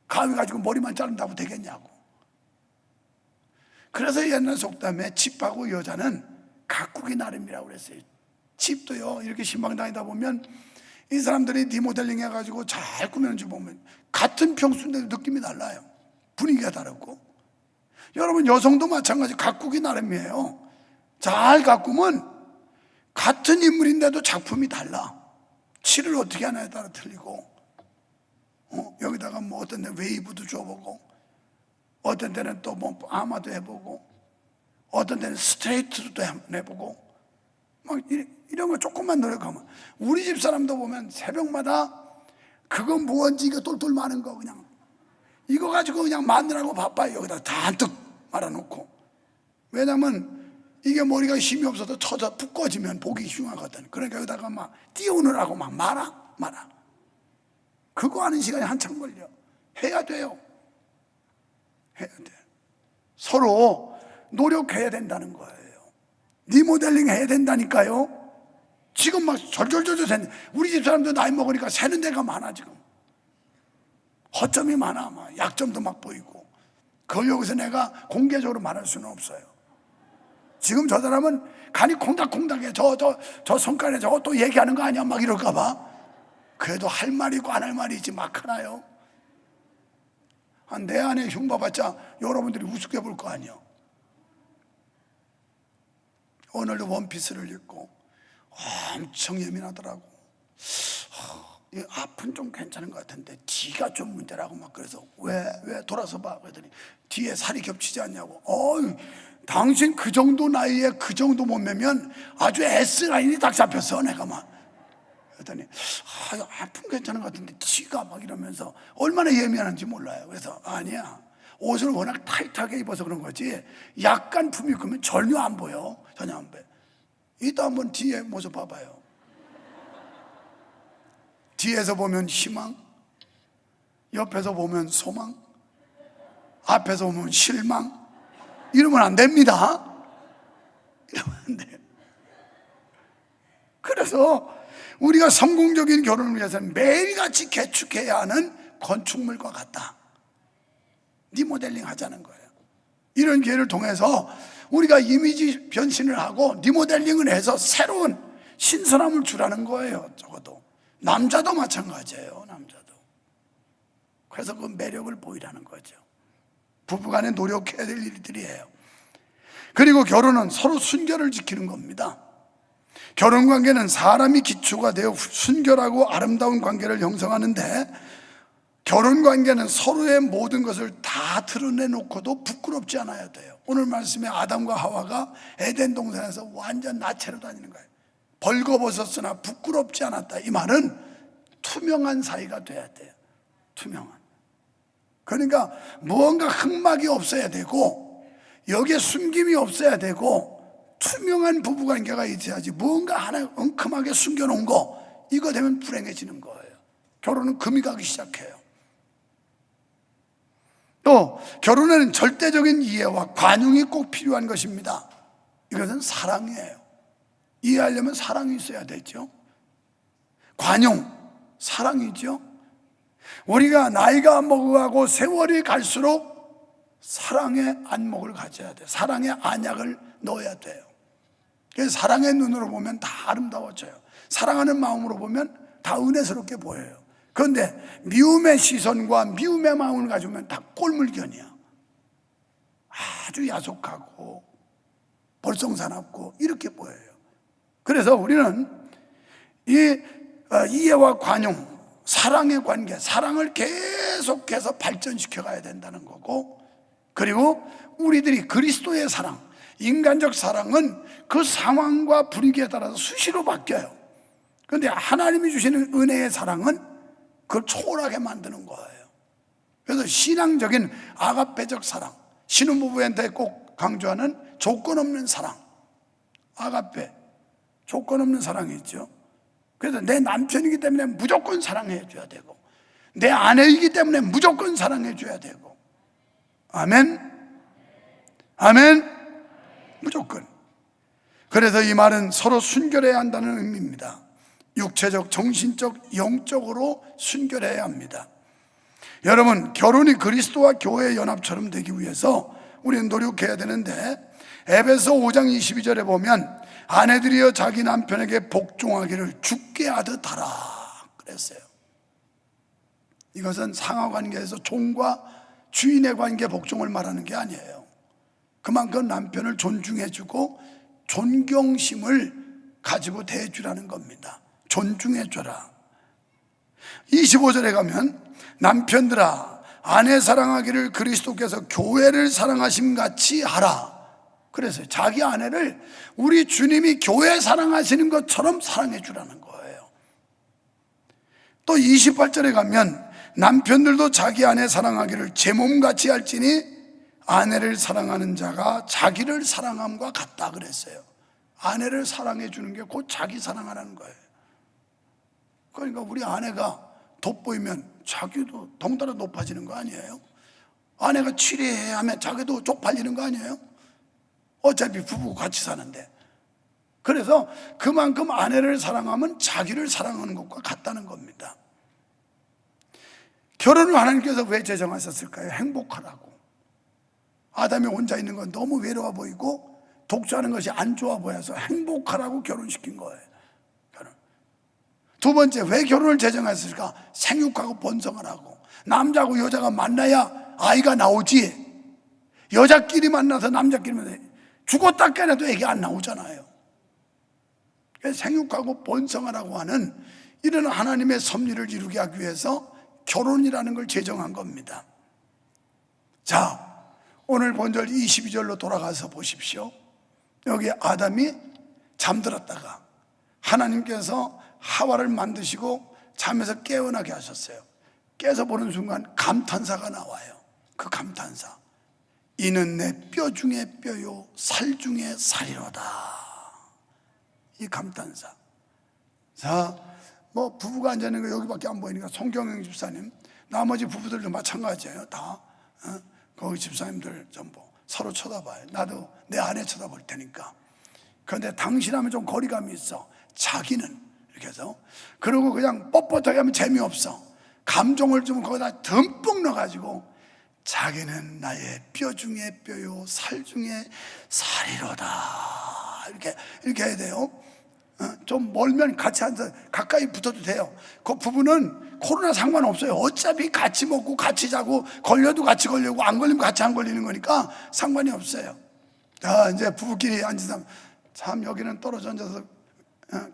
[SPEAKER 1] 가위 가지고 머리만 자른다고 되겠냐고. 그래서 옛날 속담에 집하고 여자는 가꾸기 나름이라고 그랬어요. 집도요, 이렇게 신방 다니다 보면 이 사람들이 리모델링 해가지고 잘 꾸며는지 보면 같은 평수인데도 느낌이 달라요. 분위기가 다르고. 여러분, 여성도 마찬가지 가꾸기 나름이에요. 잘 가꾸면 같은 인물인데도 작품이 달라. 칠을 어떻게 하냐에 따라 틀리고, 여기다가 뭐 어떤 데는 웨이브도 줘보고, 어떤 데는 또 뭐 아마도 해보고, 어떤 데는 스트레이트도 해보고, 막 이런 거 조금만 노력하면. 우리 집 사람도 보면 새벽마다 그거 무언지 이거 똘똘 마는 거 그냥 이거 가지고 그냥 마느라고 바빠요. 여기다 잔뜩 말아놓고. 왜냐면 이게 머리가 힘이 없어서 쳐져 푹 꺼지면 보기 흉하거든. 그러니까 여기다가 막 띄우느라고 막 말아. 그거 하는 시간이 한참 걸려. 해야 돼요. 해야 돼. 서로 노력해야 된다는 거예요. 리모델링 해야 된다니까요. 지금 막 절절절절 새는, 우리 집 사람도 나이 먹으니까 새는 데가 많아. 지금 허점이 많아. 막 약점도 막 보이고. 그걸 여기서 내가 공개적으로 말할 수는 없어요. 지금 저 사람은 간이 콩닥콩닥해. 저 손가락에 저거 또 얘기하는 거 아니야? 막 이럴까 봐. 그래도 할 말이 있고 안 할 말이 있지 막 하나요? 내 안에 흉봐봤자 여러분들이 우습게 볼 거 아니야. 오늘도 원피스를 입고 엄청 예민하더라고. 이 앞은 좀 괜찮은 것 같은데 뒤가 좀 문제라고 막. 그래서 왜 돌아서 봐. 그랬더니 뒤에 살이 겹치지 않냐고. 당신 그 정도 나이에 그 정도 몸매면 아주 S라인이 딱 잡혔어. 내가 막 그랬더니 앞은 괜찮은 것 같은데 뒤가 막 이러면서 얼마나 예민한지 몰라요. 그래서 아니야, 옷을 워낙 타이트하게 입어서 그런 거지 약간 품이 크면 전혀 안 보여. 전혀 안 보여. 이따 한번 뒤에 모습 봐봐요. 뒤에서 보면 희망, 옆에서 보면 소망, 앞에서 보면 실망. 이러면 안 됩니다. 이러면 안 돼요. 그래서 우리가 성공적인 결혼을 위해서는 매일같이 개축해야 하는 건축물과 같다. 리모델링 하자는 거예요. 이런 기회를 통해서 우리가 이미지 변신을 하고 리모델링을 해서 새로운 신선함을 주라는 거예요. 적어도 남자도 마찬가지예요. 남자도. 그래서 그 매력을 보이라는 거죠. 부부간에 노력해야 될 일들이에요. 그리고 결혼은 서로 순결을 지키는 겁니다. 결혼관계는 사람이 기초가 되어 순결하고 아름다운 관계를 형성하는데, 결혼관계는 서로의 모든 것을 다 드러내놓고도 부끄럽지 않아야 돼요. 오늘 말씀에 아담과 하와가 에덴 동산에서 완전 나체로 다니는 거예요. 벌거벗었으나 부끄럽지 않았다. 이 말은 투명한 사이가 돼야 돼요. 투명한. 그러니까 무언가 흑막이 없어야 되고 여기에 숨김이 없어야 되고 투명한 부부관계가 있어야지, 무언가 하나 엉큼하게 숨겨놓은 거, 이거 되면 불행해지는 거예요. 결혼은 금이 가기 시작해요. 또 결혼에는 절대적인 이해와 관용이 꼭 필요한 것입니다. 이것은 사랑이에요. 이해하려면 사랑이 있어야 되죠. 관용, 사랑이죠. 우리가 나이가 먹어가고 세월이 갈수록 사랑의 안목을 가져야 돼요. 사랑의 안약을 넣어야 돼요. 그래서 사랑의 눈으로 보면 다 아름다워져요. 사랑하는 마음으로 보면 다 은혜스럽게 보여요. 그런데 미움의 시선과 미움의 마음을 가지면 다 꼴물견이야. 아주 야속하고 볼썽사납고 이렇게 보여요. 그래서 우리는 이 이해와 관용, 사랑의 관계, 사랑을 계속해서 발전시켜 가야 된다는 거고, 그리고 우리들이 그리스도의 사랑, 인간적 사랑은 그 상황과 분위기에 따라서 수시로 바뀌어요. 그런데 하나님이 주시는 은혜의 사랑은 그걸 초월하게 만드는 거예요. 그래서 신앙적인 아가페적 사랑, 신혼부부한테 꼭 강조하는 조건 없는 사랑, 아가페, 조건 없는 사랑이 있죠. 그래서 내 남편이기 때문에 무조건 사랑해 줘야 되고, 내 아내이기 때문에 무조건 사랑해 줘야 되고. 아멘? 아멘? 무조건. 그래서 이 말은 서로 순결해야 한다는 의미입니다. 육체적, 정신적, 영적으로 순결해야 합니다. 여러분, 결혼이 그리스도와 교회의 연합처럼 되기 위해서 우리는 노력해야 되는데, 에베소 5장 22절에 보면 아내들이여 자기 남편에게 복종하기를 주께 하듯 하라 그랬어요. 이것은 상하관계에서 종과 주인의 관계 복종을 말하는 게 아니에요. 그만큼 남편을 존중해주고 존경심을 가지고 대해주라는 겁니다. 존중해줘라. 25절에 가면 남편들아 아내 사랑하기를 그리스도께서 교회를 사랑하심 같이 하라 그래서 자기 아내를 우리 주님이 교회 사랑하시는 것처럼 사랑해 주라는 거예요. 또 28절에 가면 남편들도 자기 아내 사랑하기를 제 몸같이 할지니 아내를 사랑하는 자가 자기를 사랑함과 같다 그랬어요. 아내를 사랑해 주는 게 곧 자기 사랑하는 거예요. 그러니까 우리 아내가 돋보이면 자기도 덩달아 높아지는 거 아니에요? 아내가 치레하면 자기도 쪽팔리는 거 아니에요? 어차피 부부 같이 사는데. 그래서 그만큼 아내를 사랑하면 자기를 사랑하는 것과 같다는 겁니다. 결혼을 하나님께서 왜 제정하셨을까요? 행복하라고. 아담이 혼자 있는 건 너무 외로워 보이고 독주하는 것이 안 좋아 보여서 행복하라고 결혼시킨 거예요. 두 번째, 왜 결혼을 제정했을까? 생육하고 번성하라고. 남자하고 여자가 만나야 아이가 나오지. 여자끼리 만나서 남자끼리 만나서 죽었다 깨나도 애기 안 나오잖아요. 그래서 생육하고 번성하라고 하는 이런 하나님의 섭리를 이루게 하기 위해서 결혼이라는 걸 제정한 겁니다. 자, 오늘 본절 22절로 돌아가서 보십시오. 여기 아담이 잠들었다가 하나님께서 하와를 만드시고 잠에서 깨어나게 하셨어요. 깨서 보는 순간 감탄사가 나와요. 그 감탄사, 이는 내 뼈 중에 뼈요 살 중에 살이로다. 이 감탄사. 자, 뭐 부부가 앉아있는 거 여기밖에 안 보이니까 송경영 집사님, 나머지 부부들도 마찬가지예요. 다 거기 집사님들 전부 서로 쳐다봐요. 나도 내 아내 쳐다볼 테니까. 그런데 당신하면 좀 거리감이 있어. 자기는 이렇게 해서. 그리고 그냥 뻣뻣하게 하면 재미없어. 감정을 좀 거기다 듬뿍 넣어가지고 자기는 나의 뼈 중에 뼈요 살 중에 살이로다, 이렇게 해야 돼요. 좀 멀면 같이 앉아 가까이 붙어도 돼요. 그 부부는 코로나 상관없어요. 어차피 같이 먹고 같이 자고 걸려도 같이 걸리고 안 걸리면 같이 안 걸리는 거니까 상관이 없어요. 자, 이제 부부끼리 앉아서 참 여기는 떨어져 앉아서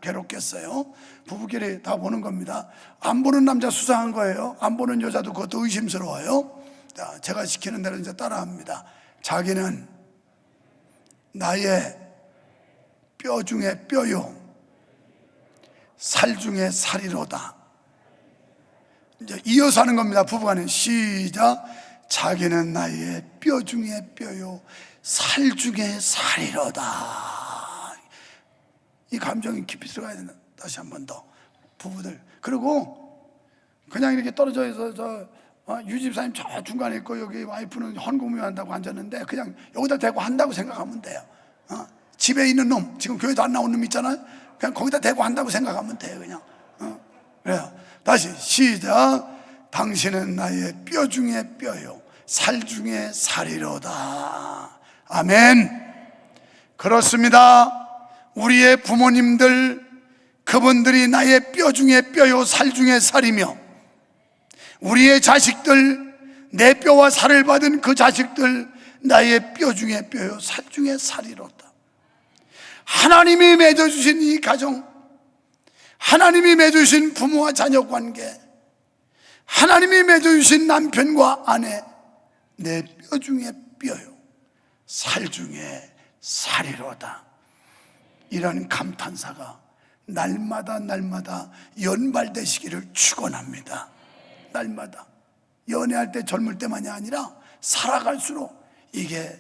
[SPEAKER 1] 괴롭겠어요. 부부끼리 다 보는 겁니다. 안 보는 남자 수상한 거예요. 안 보는 여자도 그것도 의심스러워요. 자, 제가 시키는 대로 이제 따라합니다. 자기는 나의 뼈 중에 뼈요 살 중에 살이로다. 이제 이어서 하는 겁니다. 부부간에 시작. 자기는 나의 뼈 중에 뼈요 살 중에 살이로다. 이 감정이 깊이 들어가야 된다. 다시 한 번 더. 부부들. 그리고 그냥 이렇게 떨어져 있어 유집사님 저 중간에 있고 여기 와이프는 헌금을 한다고 앉았는데 그냥 여기다 대고 한다고 생각하면 돼요. 집에 있는 놈, 지금 교회도 안 나온 놈 있잖아요. 그냥 거기다 대고 한다고 생각하면 돼요. 그냥. 그래요. 다시 시작. 당신은 나의 뼈 중에 뼈요 살 중에 살이로다. 아멘. 그렇습니다. 우리의 부모님들, 그분들이 나의 뼈 중에 뼈요 살 중에 살이며, 우리의 자식들, 내 뼈와 살을 받은 그 자식들 나의 뼈 중에 뼈요 살 중에 살이로다. 하나님이 맺어주신 이 가정, 하나님이 맺어주신 부모와 자녀 관계, 하나님이 맺어주신 남편과 아내, 내 뼈 중에 뼈요 살 중에 살이로다. 이런 감탄사가 날마다 연발되시기를 축원합니다. 날마다 연애할 때 젊을 때만이 아니라 살아갈수록 이게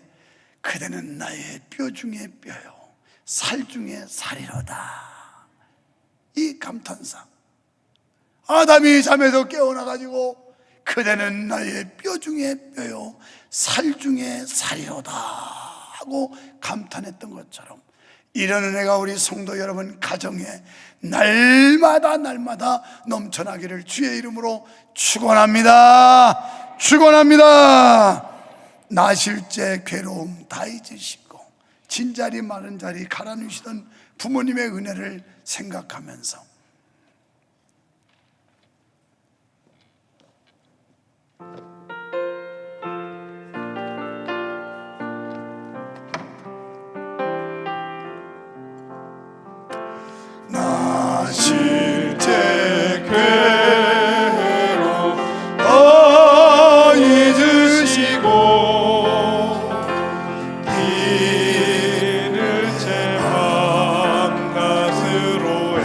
[SPEAKER 1] 그대는 나의 뼈 중에 뼈요 살 중에 살이로다. 이 감탄사. 아담이 잠에서 깨어나가지고 그대는 나의 뼈 중에 뼈요 살 중에 살이로다 하고 감탄했던 것처럼 이런 은혜가 우리 성도 여러분 가정에 날마다 넘쳐나기를 주의 이름으로 축원합니다. 축원합니다. 나실제 괴로움 다 잊으시고 진자리 마른 자리 갈아누시던 부모님의 은혜를 생각하면서 나실제 괴로움 다 잊으시고 이를 제 밤낮으로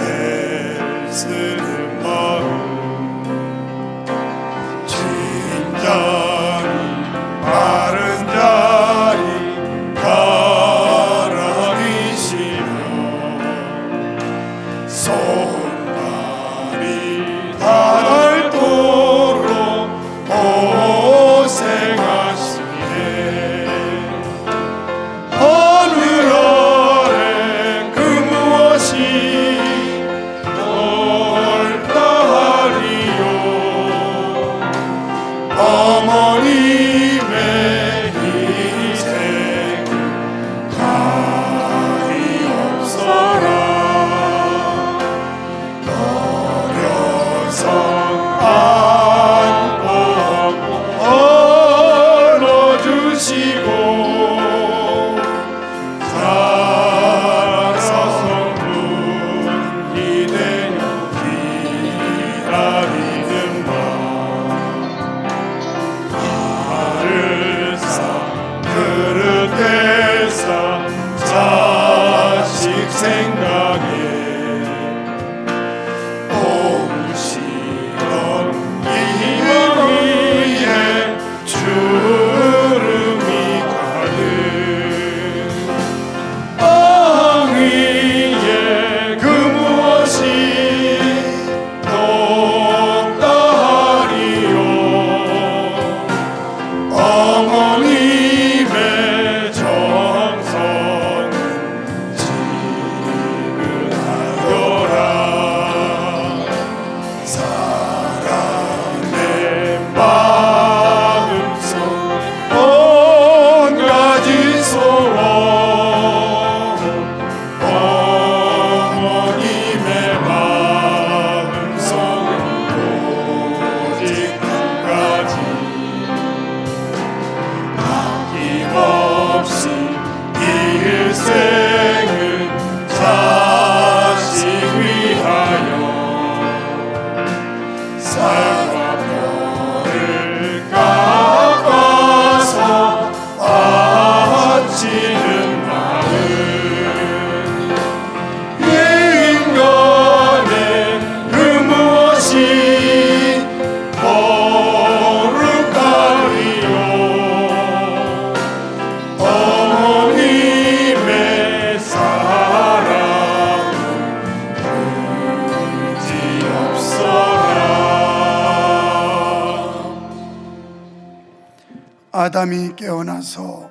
[SPEAKER 1] 아담이 깨어나서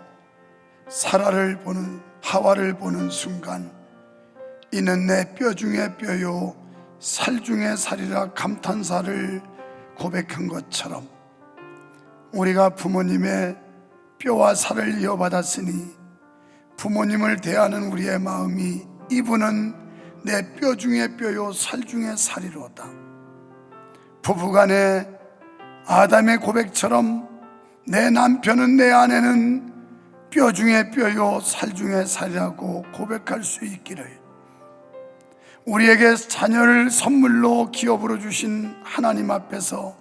[SPEAKER 1] 하와를 보는 순간 이는 내 뼈 중에 뼈요 살 중에 살이라 감탄사를 고백한 것처럼 우리가 부모님의 뼈와 살을 이어받았으니 부모님을 대하는 우리의 마음이 이분은 내 뼈 중에 뼈요 살 중에 살이로다. 부부간의 아담의 고백처럼 내 남편은 내 아내는 뼈 중에 뼈요 살 중에 살이라고 고백할 수 있기를 우리에게 자녀를 선물로 기업으로 주신 하나님 앞에서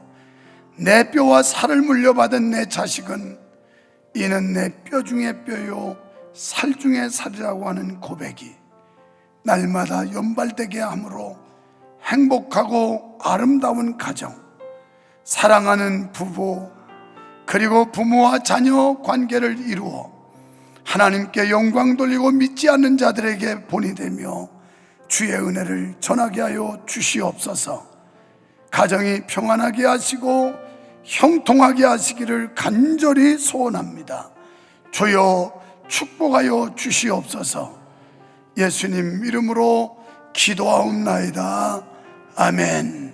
[SPEAKER 1] 내 뼈와 살을 물려받은 내 자식은 이는 내 뼈 중에 뼈요 살 중에 살이라고 하는 고백이 날마다 연발되게 하므로 행복하고 아름다운 가정, 사랑하는 부부, 그리고 부모와 자녀 관계를 이루어 하나님께 영광 돌리고 믿지 않는 자들에게 본이 되며 주의 은혜를 전하게 하여 주시옵소서. 가정이 평안하게 하시고 형통하게 하시기를 간절히 소원합니다. 주여 축복하여 주시옵소서. 예수님 이름으로 기도하옵나이다. 아멘.